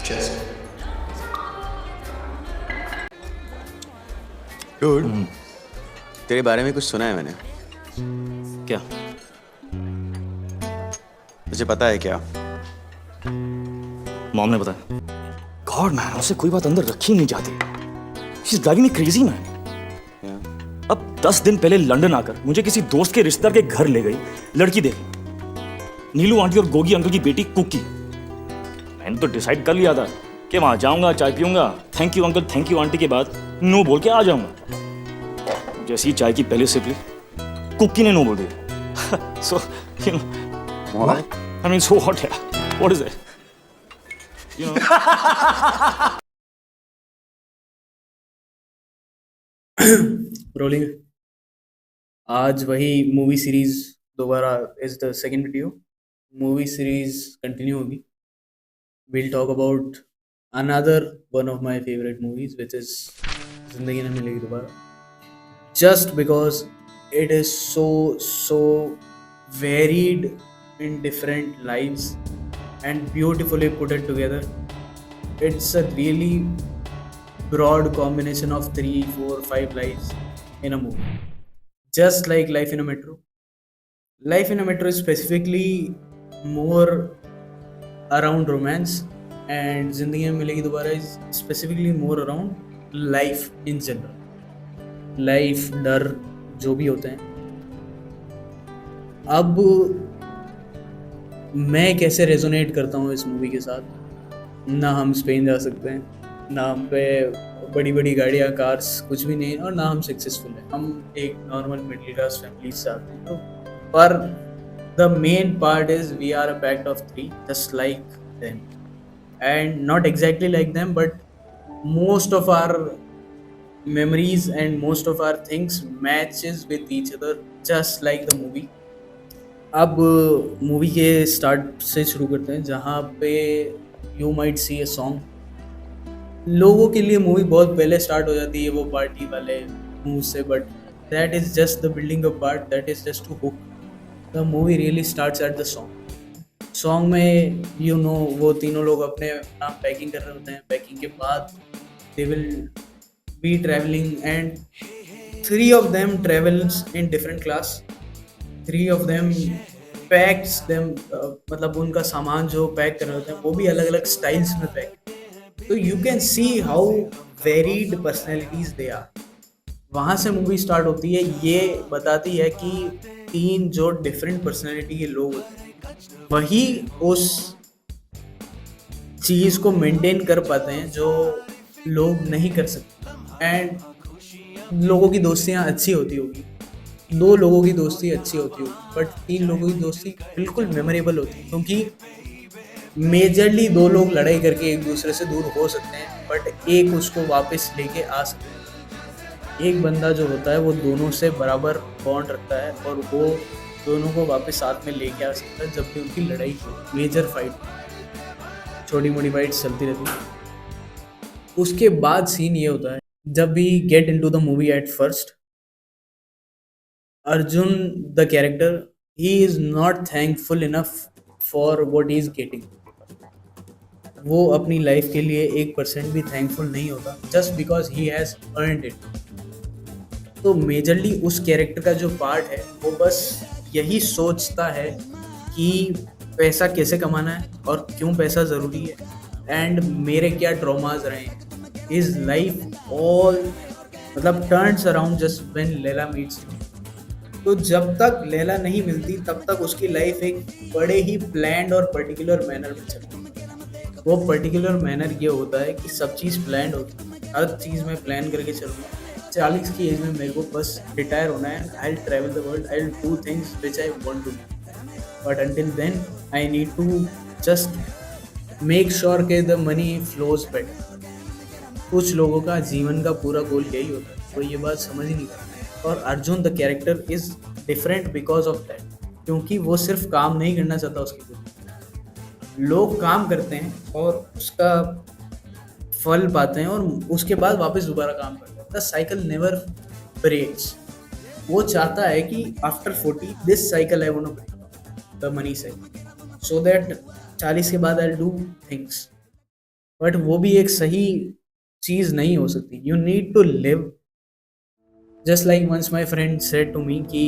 Cheers. Dude, तेरे बारे में कुछ सुना है मैंने. क्या? तुझे पता है क्या? मॉम ने बताया. गॉड मैन, उससे कोई बात अंदर रखी नहीं जाती. She is driving me crazy man. अब 10 दिन पहले लंदन आकर मुझे किसी दोस्त के रिश्तेदार के घर ले गई लड़की देखी. नीलू आंटी और गोगी अंकल की बेटी कुकी. मैंने तो डिसाइड कर लिया था कि वहां जाऊंगा, चाय पीऊंगा, thank you uncle, thank you aunty के बाद नो बोल के आ जाऊंगा. जैसी ही चाय की पहले सिप ली, कुकी ने नो बोल दिया. So you know, I mean so what, what is it? You know. Rolling. आज वही मूवी सीरीज दोबारा is the second video. Movie series continue होगी. Will talk about another one of my favourite movies which is Zindagi Na Milegi Dobara. Just because it is so varied in different lives and beautifully put it together. It's a really broad combination of 3, 4, 5 lives in a movie. Just like Life in a Metro. Life in a Metro is specifically more around romance, and Zindagi Mein Milegi Dobara is specifically more around life in general. Life, डर जो भी होते हैं. अब मैं कैसे resonate करता हूँ इस मूवी के साथ. ना हम स्पेन जा सकते हैं, ना हम पे बड़ी बड़ी गाड़ियाँ, कार्स कुछ भी नहीं, और ना हम सक्सेसफुल हैं. हम एक नॉर्मल मिडिल क्लास फैमिली से आते हैं. तो पर the main part is we are a pact of 3 just like them, and not exactly like them, but most of our memories and most of our things matches with each other just like the movie. अब movie के start से शुरू करते हैं, जहाँ पे you might see a song. लोगों के लिए मूवी बहुत पहले स्टार्ट हो जाती है वो पार्टी वाले मूव से, but that is just the building up part, that is just to hook. The movie really starts at the song. Song में यू नो वो तीनों लोग अपने नाम पैकिंग कर रहे होते हैं. पैकिंग के बाद they will be travelling, and 3 of them travels in different class. 3 of them packs them, मतलब उनका सामान जो पैक कर रहे होते हैं वो भी अलग अलग स्टाइल्स में पैक. तो you can see how varied personalities they are. वहाँ से मूवी स्टार्ट होती है. ये बताती है कि 3 जो डिफरेंट पर्सनैलिटी के लोग होते हैं वही उस चीज़ को मेंटेन कर पाते हैं जो लोग नहीं कर सकते. एंड लोगों की दोस्तियाँ अच्छी होती होगी, 2 लोगों की दोस्ती अच्छी होती होगी, बट 3 लोगों की दोस्ती बिल्कुल मेमोरेबल होती है. क्योंकि मेजरली 2 लोग लड़ाई करके एक दूसरे से दूर हो सकते हैं, बट एक उसको वापस लेके आ सकते हैं. एक बंदा जो होता है वो दोनों से बराबर बॉन्ड रखता है और वो दोनों को वापस साथ में लेके आ सकता है जब भी उनकी लड़ाई हो. मेजर फाइट, छोटी मोटी फाइट चलती रहती है. उसके बाद सीन ये होता है, जब we get into the movie at first, Arjun, the character, he is not thankful enough for what he is getting. वो अपनी लाइफ के लिए 1% भी थैंकफुल नहीं होता just because he has earned it. तो मेजरली उस कैरेक्टर का जो पार्ट है वो बस यही सोचता है कि पैसा कैसे कमाना है और क्यों पैसा ज़रूरी है, एंड मेरे क्या ट्रॉमाज रहे हैं. His life all मतलब turns around just when Leila meets him. तो जब तक लैला नहीं मिलती तब तक उसकी लाइफ एक बड़े ही प्लान्ड और पर्टिकुलर मैनर में चलती है. वो पर्टिकुलर मैनर ये होता है कि सब चीज़ प्लान्ड होती है. हर चीज़ मैं प्लान करके चलूँगा. 40 की एज में मेरे को बस रिटायर होना है. I will travel the world, I will do things which I want to do, but until then I need to just make sure के द मनी फ्लोज बेटर. कुछ लोगों का जीवन का पूरा गोल यही होता है, वो ये बात समझ ही नहीं पाते. और Arjun the character is different because of that, क्योंकि वो सिर्फ काम नहीं करना चाहता उसके लिए. लोग काम करते हैं और उसका फल पाते हैं और उसके बाद वापस दोबारा काम करते हैं. The cycle never breaks. वो चाहता है कि after 40 this cycle I want to break the money cycle, so that 40 के बाद I will do things but वो भी एक सही चीज नहीं हो सकती. You need to live just like once my friend said to me कि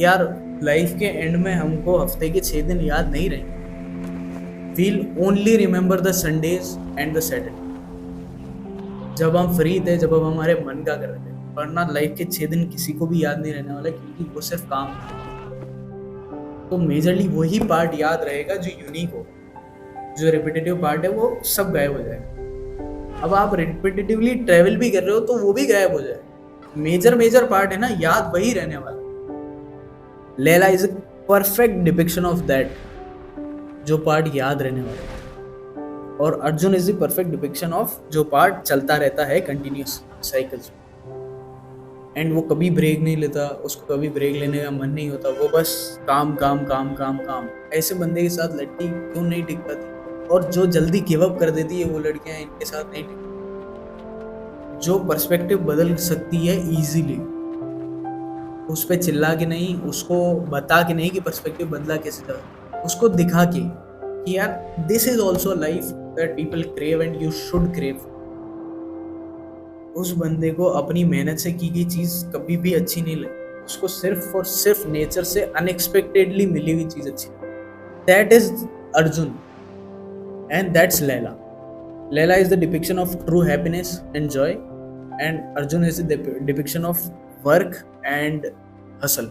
यार लाइफ के एंड में हमको हफ्ते के 6 दिन याद नहीं रहेंगे. We'll only remember the Sundays and the Saturday. जब हम फ्री थे, जब हम हमारे मन का कर रहे थे, वरना लाइफ के 6 दिन किसी को भी याद नहीं रहने वाला, क्योंकि वो सिर्फ काम है. तो मेजरली वही पार्ट याद रहेगा जो यूनिक हो. जो रिपीटेटिव पार्ट है वो सब गायब हो जाएगा. अब आप रिपीटेटिवली ट्रेवल भी कर रहे हो तो वो भी गायब हो जाएगा. मेजर पार्ट है ना, याद वही रहने वाला. Laila is a perfect depiction of that, जो पार्ट याद रहने वाला है. और Arjun is the perfect depiction of जो पार्ट चलता रहता है कंटिन्यूस साइकिल्स में. एंड वो कभी ब्रेक नहीं लेता, उसको कभी ब्रेक लेने का मन नहीं होता. वो बस काम काम काम काम काम. ऐसे बंदे के साथ लड़की क्यों नहीं टिक पाती? और जो जल्दी गिव अप कर देती है वो लड़कियां, इनके साथ नहीं टिक. जो पर्सपेक्टिव बदल सकती है इजीली, उस पे चिल्ला के नहीं, उसको बता के नहीं कि पर्सपेक्टिव बदला कैसे था, उसको दिखा के कि यार this is also life that people crave and you should crave. उस बंदे को अपनी मेहनत से की गई चीज कभी भी अच्छी नहीं लगी. उसको सिर्फ और सिर्फ नेचर से अनएक्सपेक्टेडली मिली हुई चीज अच्छी लगी. That is Arjun and that's Laila. Laila is the depiction of true happiness and joy, and Arjun is the depiction of work and hustle.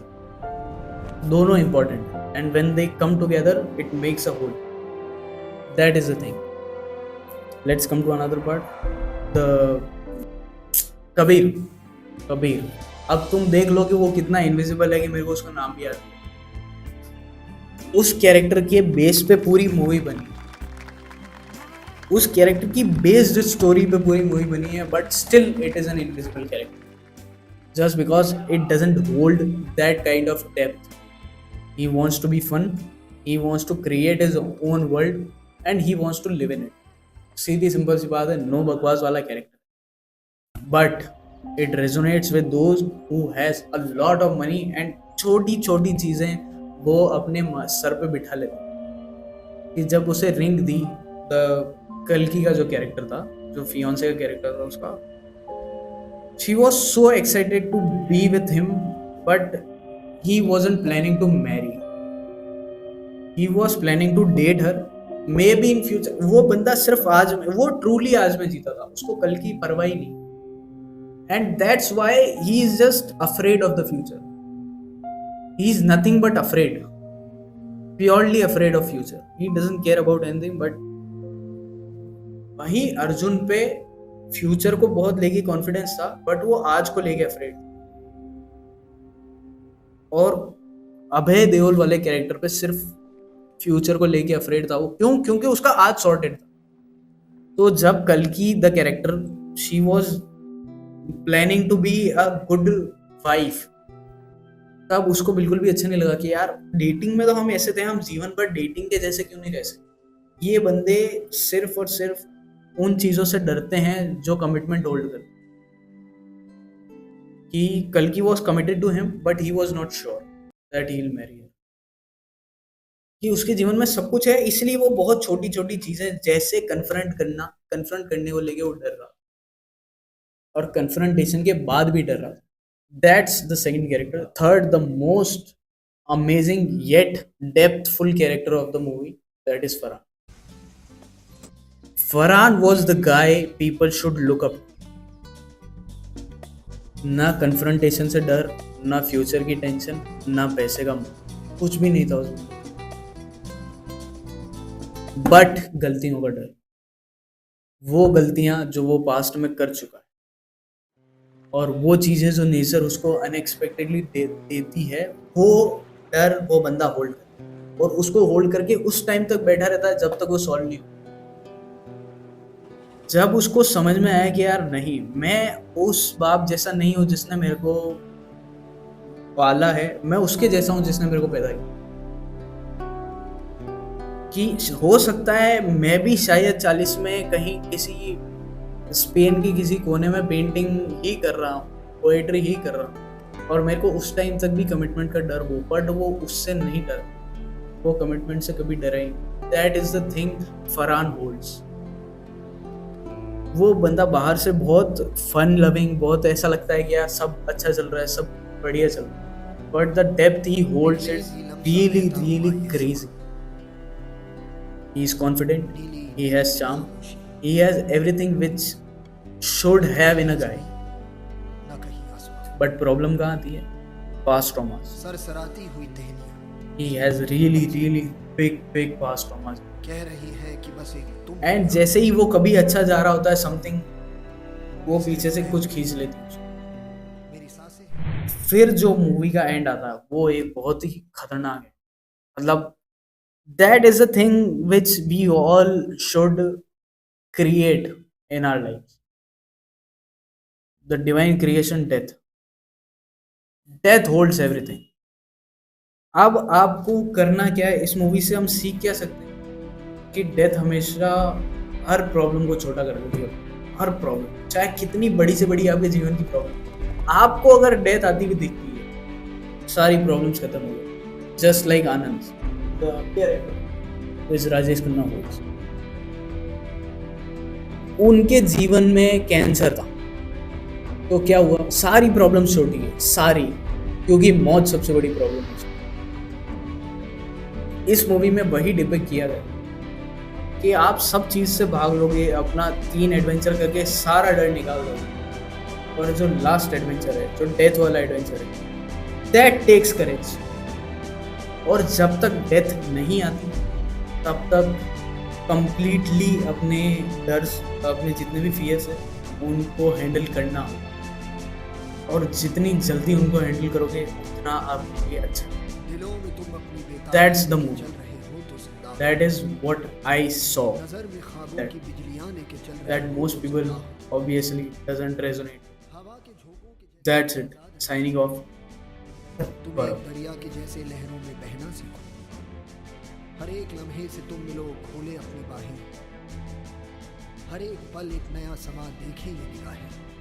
दोनों important, and when they come together it makes a whole. That is the thing. Let's come to another part, the Kabir. अब तुम देख लो कि वो कितना invisible है कि मेरे को उसका नाम भी याद है. उस कैरेक्टर के बेस पे पूरी मूवी बनी, उस कैरेक्टर की बेस्ड स्टोरी पे पूरी मूवी बनी है, but still it is an invisible character just because it doesn't hold that kind of depth. He wants to be fun, he wants to create his own world, and he wants to live in it. सीधी simple सी बात है, no बकवास वाला character. But it resonates with those who has a lot of money and छोटी छोटी चीज़ें वो अपने सर पे बिठा लेते हैं. कि जब उसे रिंग दी, द कल्कि का जो कैरेक्टर था, जो फियोंसे का कैरेक्टर था उसका, she was so excited to be with him, but he wasn't planning to marry. He was planning to date her, maybe in future. वो बंदा सिर्फ आज में, वो truly आज में जीता था, उसको कल की परवाह ही नहीं. And that's why he is just afraid of the future. He is nothing but afraid, purely afraid of future. He doesn't care about anything. But वहीं अर्जुन पे फ्यूचर को बहुत लेके कॉन्फिडेंस था, बट वो आज को लेके अफ्रेड. और अभय देओल वाले कैरेक्टर पे सिर्फ फ्यूचर को लेके अफ्रेड था वो. क्यों? क्योंकि उसका आज सॉर्टेड था. तो जब कल्कि the character, she was planning to be a good wife, तब उसको बिल्कुल भी अच्छा नहीं लगा कि यार डेटिंग में तो हम ऐसे थे, हम जीवन भर डेटिंग के जैसे क्यों नहीं रह सकते. ये बंदे सिर्फ और सिर्फ उन चीजों से डरते हैं जो कमिटमेंट होल्ड करते हैं. कि कल्कि was committed to him, but he was not sure that he will marry her. कि उसके जीवन में सब कुछ है, इसलिए वो बहुत छोटी छोटी चीजें जैसे कन्फ्रंट करने को लेके वो डर रहा, और कन्फ्रंटेशन के बाद भी डर रहा. That's the second character. Third, the most amazing yet depthful character of the movie, that is Farhan. Farhan was the guy people should look up. ना कन्फ्रंटेशन से डर, ना फ्यूचर की टेंशन, ना पैसे का, कुछ भी नहीं था उसमें. बट गलतियों का डर, वो गलतियां जो वो पास्ट में कर चुका है, और वो चीजें जो नेचर उसको अनएक्सपेक्टेडली देती है, वो डर वो बंदा होल्ड करता है, और उसको होल्ड करके उस टाइम तक बैठा रहता है जब तक वो सॉल्व नहीं हो. जब उसको समझ में आया कि यार नहीं, मैं उस बाप जैसा नहीं हूं जिसने मेरे को पाला है, मैं उसके जैसा हूं जिसने मेरे को पैदा किया. कि हो सकता है मैं भी शायद 40 में कहीं किसी स्पेन की किसी कोने में पेंटिंग ही कर रहा हूँ, पोएट्री ही कर रहा हूँ, और मेरे को उस टाइम तक भी कमिटमेंट का डर हो, बट वो उससे नहीं डर, वो कमिटमेंट से कभी डरा ही. That is the thing Farhan holds. वो बंदा बाहर से बहुत फन लविंग, बहुत ऐसा लगता है कि यार सब अच्छा चल रहा है, सब बढ़िया चल रहा है, but the depth he holds it really really crazy. He is confident, he has charm, he has everything which should have in a guy. But problem कहाँ आती है? Past traumas. सरसराती हुई टहनियां He has really really big past traumas. कह रही है कि बस एक तुम And जैसे ही वो कभी अच्छा जा रहा होता है something, वो पीछे से कुछ खींच लेती है उसको. मेरी सांसें फिर जो मूवी का एंड आता है वो एक बहुत ही खतरनाक है. मतलब that is a thing which we all should create in our lives. The divine creation, death holds everything. अब आपको करना क्या है? इस मूवी से हम सीख क्या सकते हैं कि डेथ हमेशा हर प्रॉब्लम को छोटा कर देती है. हर प्रॉब्लम, चाहे कितनी बड़ी से बड़ी आपके जीवन की प्रॉब्लम, आपको अगर डेथ आती हुई दिखती है, सारी प्रॉब्लम्स खत्म हो गई. जस्ट लाइक आनंद, इस राजेश खन्ना हो, उनके जीवन में कैंसर था, तो क्या हुआ? सारी प्रॉब्लम्स छोटी है, सारी, क्योंकि मौत सबसे बड़ी प्रॉब्लम है. इस मूवी में वही डिपिक्ट किया गया कि आप सब चीज से भाग लोगे, अपना 3 एडवेंचर करके सारा डर निकाल दोगे, और जो लास्ट एडवेंचर है, जो डेथ वाला एडवेंचर है, दैट टेक्स करेज. और जब तक डेथ नहीं आती तब तक कंप्लीटली अपने डर, अपने जितने भी फियर्स है उनको हैंडल करना, और जितनी जल्दी उनको हैंडल करोगे उतना आपके लिए अच्छा. दिलों में तुम अपनी बेताब That's the movie. चल रहे हो तो जिंदा That is what I saw. नजर में ख्वाबों that- की बिजलियां लेके चल रहे That हो most तो people जिंदा। obviously doesn't resonate. हवा के झोंकों के That's it. Signing off. तुम एक दरिया के जैसे लहरों में बहना सीखो, हर एक लम्हे से तुम मिलो, खोले अपनी बाहें, हर एक पल एक नया समा देखे ये निगाहें.